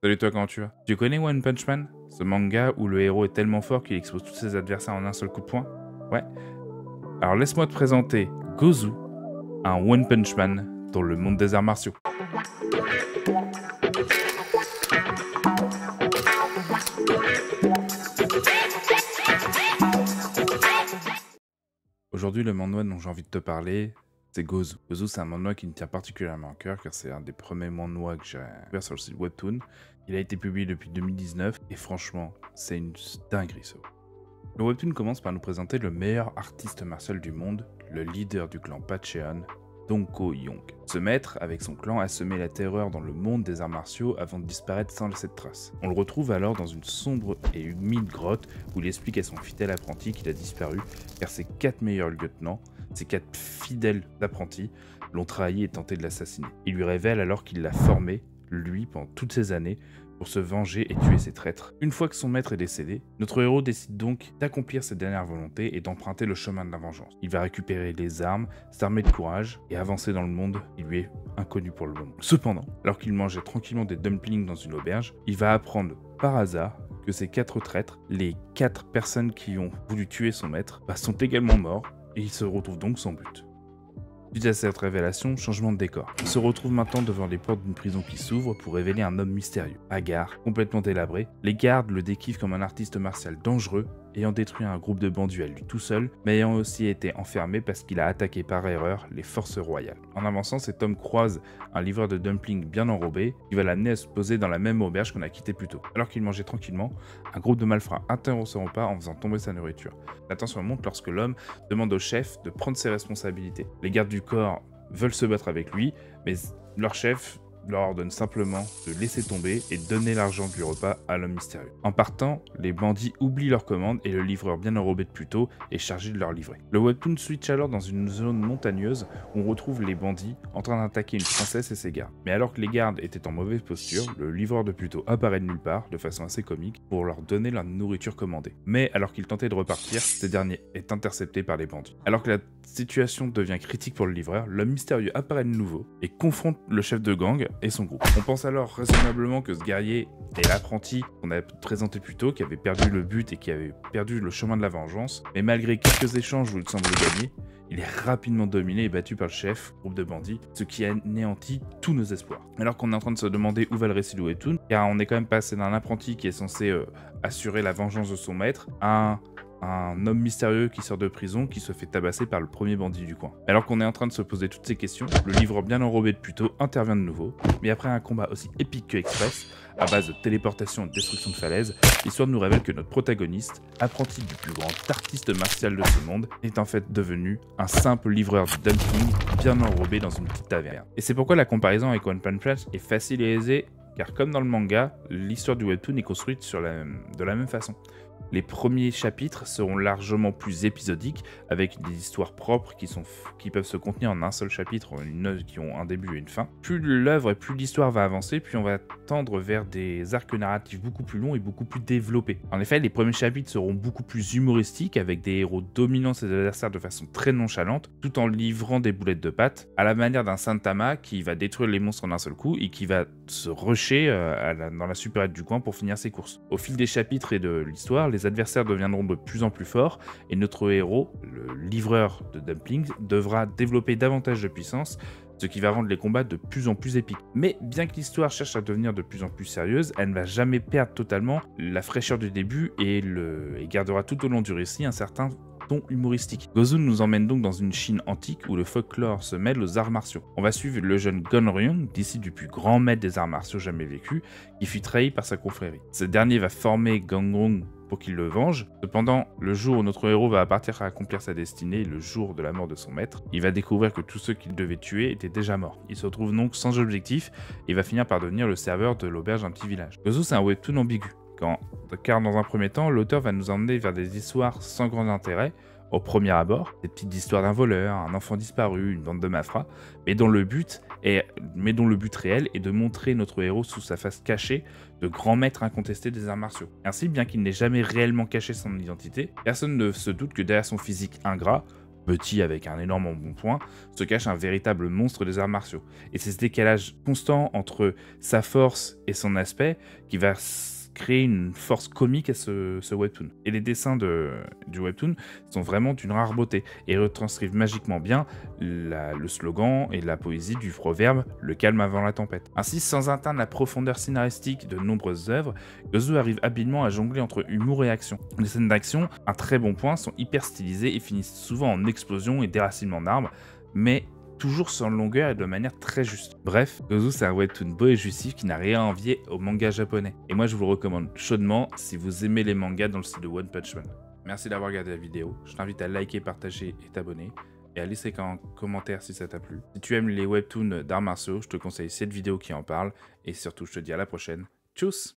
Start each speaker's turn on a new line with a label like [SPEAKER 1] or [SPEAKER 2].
[SPEAKER 1] Salut toi, comment tu vas? Tu connais One Punch Man? Ce manga où le héros est tellement fort qu'il expose tous ses adversaires en un seul coup de poing? Ouais. Alors laisse-moi te présenter Gozu, un One Punch Man dans le monde des arts martiaux. Aujourd'hui, le manhwa dont j'ai envie de te parler, c'est Gozu. Gozu, c'est un manhwa qui me tient particulièrement à cœur car c'est un des premiers manhwas que j'ai découvert sur le site Webtoon. Il a été publié depuis 2019 et franchement, c'est une dinguerie ce. Le Webtoon commence par nous présenter le meilleur artiste martial du monde, le leader du clan Pacheon, Dongko Yong. Ce maître, avec son clan, a semé la terreur dans le monde des arts martiaux avant de disparaître sans laisser de traces. On le retrouve alors dans une sombre et humide grotte où il explique à son fidèle apprenti qu'il a disparu car ses 4 meilleurs lieutenants, ses 4 fidèles apprentis, l'ont trahi et tenté de l'assassiner. Il lui révèle alors qu'il l'a formé, lui, pendant toutes ces années, pour se venger et tuer ses traîtres. Une fois que son maître est décédé, notre héros décide donc d'accomplir ses dernières volontés et d'emprunter le chemin de la vengeance. Il va récupérer les armes, s'armer de courage et avancer dans le monde qui lui est inconnu pour le moment. Cependant, alors qu'il mangeait tranquillement des dumplings dans une auberge, il va apprendre par hasard que ces 4 traîtres, les 4 personnes qui ont voulu tuer son maître, sont également morts et il se retrouve donc sans but. Suite à cette révélation, changement de décor. On se retrouve maintenant devant les portes d'une prison qui s'ouvre pour révéler un homme mystérieux. Hagard, complètement délabré, les gardes le décrivent comme un artiste martial dangereux, ayant détruit un groupe de bandits à lui tout seul, mais ayant aussi été enfermé parce qu'il a attaqué par erreur les forces royales. En avançant, cet homme croise un livreur de dumplings bien enrobé, qui va l'amener à se poser dans la même auberge qu'on a quitté plus tôt. Alors qu'il mangeait tranquillement, un groupe de malfrats interrompt son repas en faisant tomber sa nourriture. La tension monte lorsque l'homme demande au chef de prendre ses responsabilités. Les gardes du corps veulent se battre avec lui, mais leur chef leur ordonne simplement de laisser tomber et donner l'argent du repas à l'homme mystérieux. En partant, les bandits oublient leur commande et le livreur bien enrobé de plus tôt est chargé de leur livrer. Le webtoon switch alors dans une zone montagneuse où on retrouve les bandits en train d'attaquer une princesse et ses gardes. Mais alors que les gardes étaient en mauvaise posture, le livreur de plus tôt apparaît de nulle part, de façon assez comique, pour leur donner la nourriture commandée. Mais alors qu'il tentait de repartir, ce dernier est intercepté par les bandits. Alors que la situation devient critique pour le livreur, l'homme mystérieux apparaît de nouveau et confronte le chef de gang et son groupe. On pense alors raisonnablement que ce guerrier est l'apprenti qu'on a présenté plus tôt, qui avait perdu le but et qui avait perdu le chemin de la vengeance, mais malgré quelques échanges où il semble gagner, il est rapidement dominé et battu par le chef, groupe de bandits, ce qui anéantit tous nos espoirs. Alors qu'on est en train de se demander où va le récit de Webtoon, car on est quand même passé d'un apprenti qui est censé assurer la vengeance de son maître à un homme mystérieux qui sort de prison qui se fait tabasser par le premier bandit du coin. Alors qu'on est en train de se poser toutes ces questions, le livreur bien enrobé de plus tôt intervient de nouveau, mais après un combat aussi épique que express, à base de téléportation et de destruction de falaise, l'histoire nous révèle que notre protagoniste, apprenti du plus grand artiste martial de ce monde, est en fait devenu un simple livreur de dumpling bien enrobé dans une petite taverne. Et c'est pourquoi la comparaison avec One Punch Man est facile et aisée, car comme dans le manga, l'histoire du webtoon est construite de la même façon. Les premiers chapitres seront largement plus épisodiques, avec des histoires propres qui peuvent se contenir en un seul chapitre, qui ont un début et une fin. Plus l'œuvre et plus l'histoire va avancer, plus on va tendre vers des arcs narratifs beaucoup plus longs et beaucoup plus développés. En effet, les premiers chapitres seront beaucoup plus humoristiques, avec des héros dominant ses adversaires de façon très nonchalante, tout en livrant des boulettes de pâte, à la manière d'un Saitama qui va détruire les monstres en un seul coup et qui va se rusher dans la supérette du coin pour finir ses courses. Au fil des chapitres et de l'histoire, les adversaires deviendront de plus en plus forts et notre héros, le livreur de dumplings, devra développer davantage de puissance, ce qui va rendre les combats de plus en plus épiques. Mais bien que l'histoire cherche à devenir de plus en plus sérieuse, elle ne va jamais perdre totalement la fraîcheur du début et gardera tout au long du récit un certain ton humoristique. Gozu nous emmène donc dans une Chine antique où le folklore se mêle aux arts martiaux. On va suivre le jeune Gon Ryong, disciple du plus grand maître des arts martiaux jamais vécu, qui fut trahi par sa confrérie. Ce dernier va former Gangrong pour qu'il le venge. Cependant, le jour où notre héros va partir à accomplir sa destinée, le jour de la mort de son maître, il va découvrir que tous ceux qu'il devait tuer étaient déjà morts. Il se retrouve donc sans objectif et va finir par devenir le serveur de l'auberge d'un petit village. Gozu, c'est un webtoon ambigu, car dans un premier temps, l'auteur va nous emmener vers des histoires sans grand intérêt, au premier abord, des petites histoires d'un voleur, un enfant disparu, une bande de malfrats, mais dont le but réel est de montrer notre héros sous sa face cachée de grand maître incontesté des arts martiaux. Ainsi, bien qu'il n'ait jamais réellement caché son identité, personne ne se doute que derrière son physique ingrat, petit avec un énorme embonpoint, se cache un véritable monstre des arts martiaux. Et c'est ce décalage constant entre sa force et son aspect qui va créer une force comique à ce webtoon. Et les dessins du webtoon sont vraiment d'une rare beauté et retranscrivent magiquement bien le slogan et la poésie du proverbe « le calme avant la tempête ». Ainsi, sans atteindre la profondeur scénaristique de nombreuses œuvres, Gozu arrive habilement à jongler entre humour et action. Les scènes d'action, un très bon point, sont hyper stylisées et finissent souvent en explosion et déracinement d'arbres, mais toujours sans longueur et de manière très juste. Bref, Gozu c'est un webtoon beau et jouissif qui n'a rien à envier au manga japonais. Et moi je vous le recommande chaudement si vous aimez les mangas dans le style de One Punch Man. Merci d'avoir regardé la vidéo, je t'invite à liker, partager et t'abonner, et à laisser un commentaire si ça t'a plu. Si tu aimes les webtoons d'arts martiaux, je te conseille cette vidéo qui en parle, et surtout je te dis à la prochaine. Tchuss!